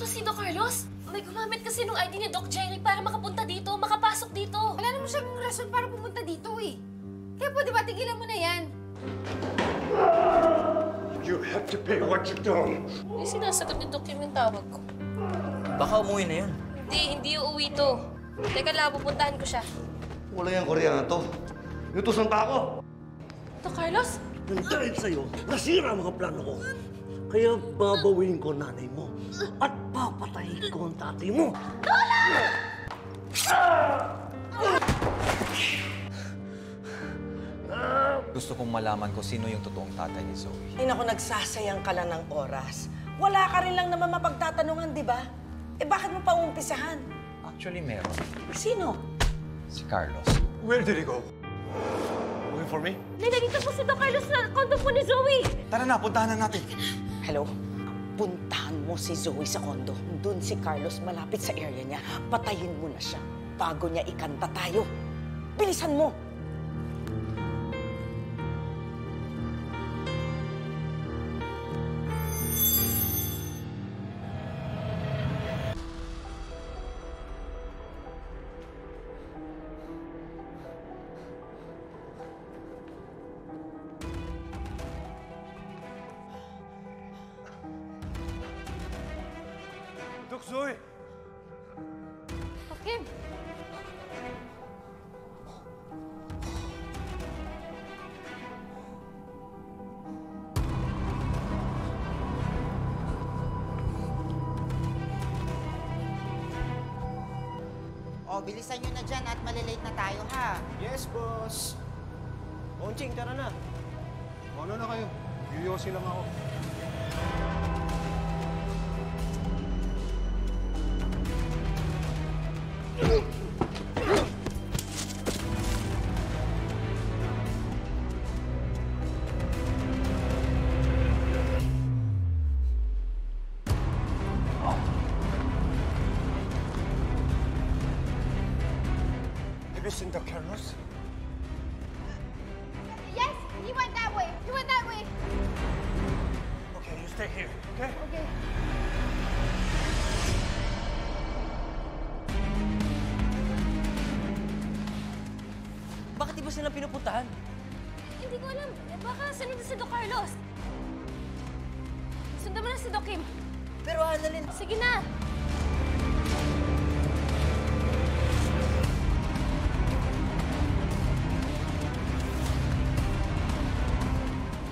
to si Doc Carlos? May gumamit kasi nung ID ni Doc Jerry para makapunta dito, makapasok dito. Wala naman siyang rason para pumunta dito eh. Kaya pwede ba tigilan mo na yan? You have to pay what you've done. Hindi sinasagot ni Doc yung tawag ko. Baka umuwi na yan. Hindi uuwi to. Teka lang, pupuntahan ko siya. Wala yung Koreano to. Iutusan pa ako. Doc Carlos? Nang dahil sa'yo, nasira ang mga plano ko. Kaya babawin ko nanay mo at papatayin ko ang tatay mo. Gusto kong malaman kung sino yung totoong tatay ni Zoe. Ay naku, nagsasayang ka lang ng oras. Wala ka rin lang naman mapagtatanungan, di ba? Eh bakit mo pa umpisahan? Actually, meron. Sino? Si Carlos. Where did he go? Looking for me? Nandito po si Doc Carlos sa kondo po ni Zoe. Tara na, puntahan na natin. Hello? Puntahan mo si Zoe sa kondo. Doon si Carlos malapit sa area niya. Patayin mo na siya bago niya ikanta tayo. Bilisan mo! Doc Zoe! Okay. O, bilisan nyo na dyan at malilate na tayo, ha? Yes, boss. Onching, tara na. Ano na kayo? Yuyosi lang ako. Have you seen Doc Carlos? Yes, he went that way. He went that way. Okay, you stay here, okay? Okay. Bakit di ba silang pinupuntahan? Hindi ko alam. Baka sunod na si Doc Carlos. Sundan mo na si Doc Kim. Pero Annalyn, Sige na.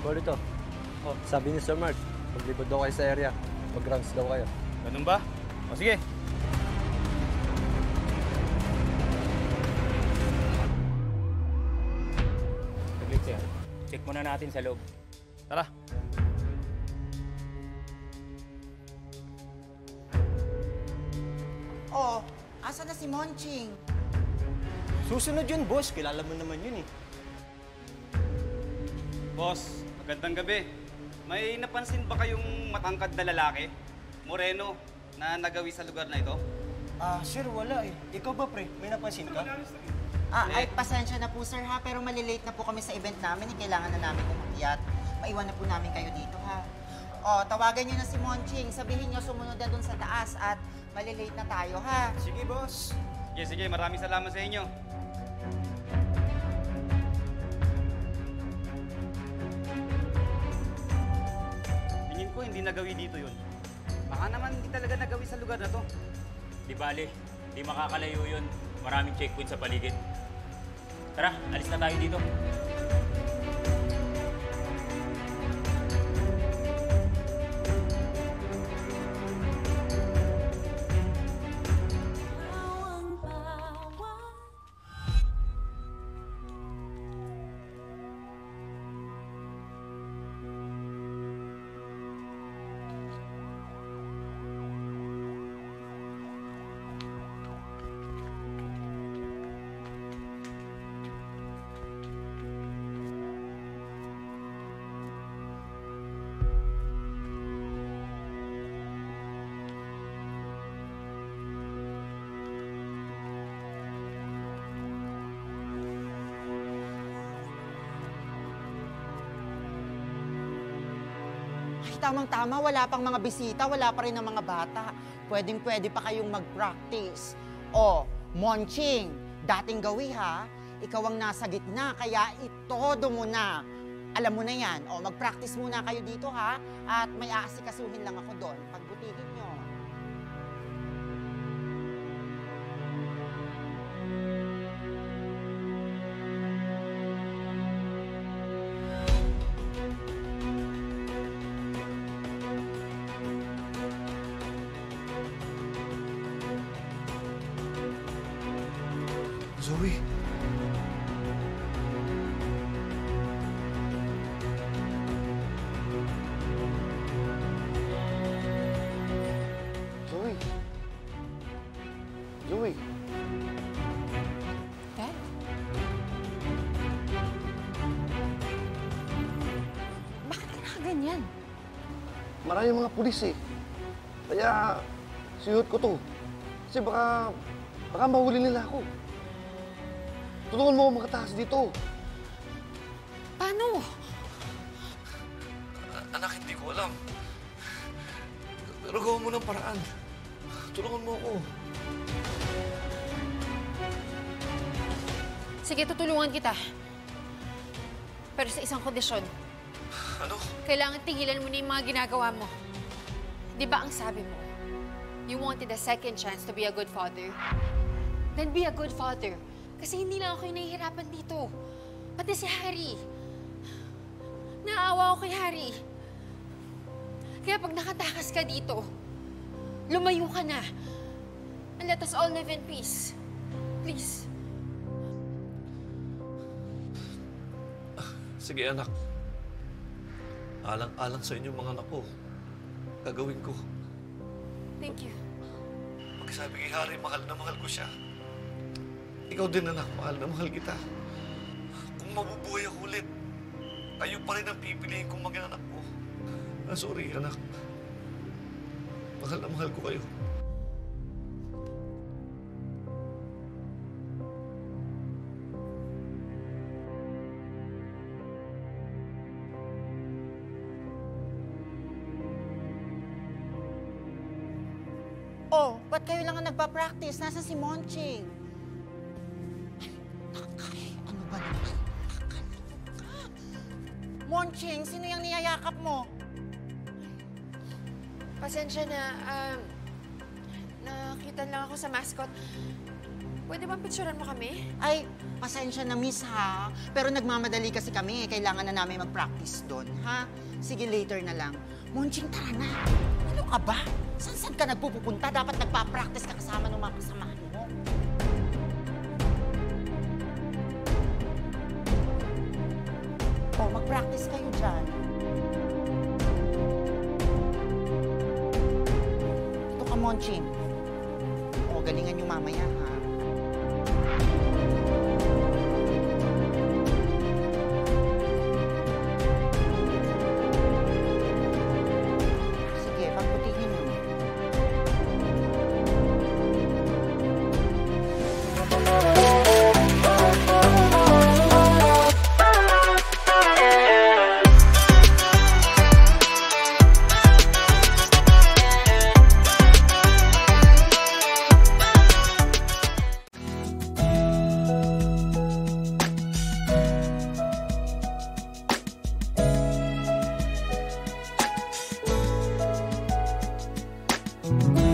Dito. Oh, sabi ni Sir Mark, maglibot daw kayo sa area. Mag-rounds daw kayo. Ganun ba? O sige. Saglit siya. Check muna natin sa loob. Tara. O, asa na si Monching? Susunod yun, boss. Kilala mo naman yun, eh. Boss, magandang gabi. May napansin ba kayong matangkad na lalaki? Moreno, na nagawi sa lugar na ito? Sir, wala eh. Ikaw ba, pre? May napansin ka? Ay, pasensya na po, sir, ha? Pero malilate na po kami sa event namin. Kailangan na namin umakyat. Maiwan na po namin kayo dito, ha? O, tawagan nyo na si Monching. Sabihin nyo sumunod na dun sa taas at malilate na tayo, ha? Sige, boss. Sige, maraming salamat sa inyo. Tingin ko hindi nagawi dito yun. Baka naman hindi talaga nagawi sa lugar na to. Di bale, di makakalayo yun. Maraming checkpoint sa paligid. Tara, alis na tayo dito. tamang-tama, wala pang mga bisita, wala pa rin ang mga bata. Pwedeng-pwede pa kayong mag-practice. O, Monching, dating gawi ha, ikaw ang nasa gitna, kaya itodo mo na. Alam mo na yan. O, mag-practice muna kayo dito ha, at may aasikasuhin lang ako doon. Pagbutihin nyo. Zoe. Zoe. Zoe. Dad? Bakit ka nakaganyan? Maraming mga pulis eh. Kaya, sinuot ko to. Kasi baka mahuli nila ako. Tulungan mo ako makatakas dito. Paano? Anak, hindi ko alam. Pero gawin mo ng paraan. Tulungan mo ako. Sige, tutulungan kita. Pero sa isang kondisyon. Ano? Kailangan tigilan mo na yung mga ginagawa mo. Di ba ang sabi mo? You wanted a second chance to be a good father. Then be a good father. Kasi hindi lang ako yung nahihirapan dito. Pati si Harry. Naawa ako kay Harry. Kaya pag nakatakas ka dito, lumayo ka na. And let us all live in peace. Please. Sige, anak. Alang-alang sa inyo mga anak ko. Gagawin ko. Thank you. Pagsabi kay Harry, mahal na mahal ko siya. Ikaw din, anak. Mahal na mahal kita. Kung mabubuhay ako ulit, kayo pa rin ang pipiliin kong maging anak ko. Sorry, anak. Mahal na mahal ko kayo. Oh, ba't kayo lang ang nagpa-practice? Nasa si Monching? Ano ba naman? Monching, sino yung niyayakap mo? Pasensya na, nakita lang ako sa mascot. Pwede ba picturean mo kami? Ay, pasensya na miss ha. Pero nagmamadali kasi kami. Kailangan na namin mag-practice doon, ha? Sige, later na lang. Monching, tara na. Ano ka ba? Saan ka nagpupunta? Dapat nagpa-practice ka kasama ng mga kasamahan mo. Oh, mag-practice kayo dyan. Ito ka, Monching. Oh, galingan yung mamaya, ha? Sige, pagbutihin nyo. Thank you.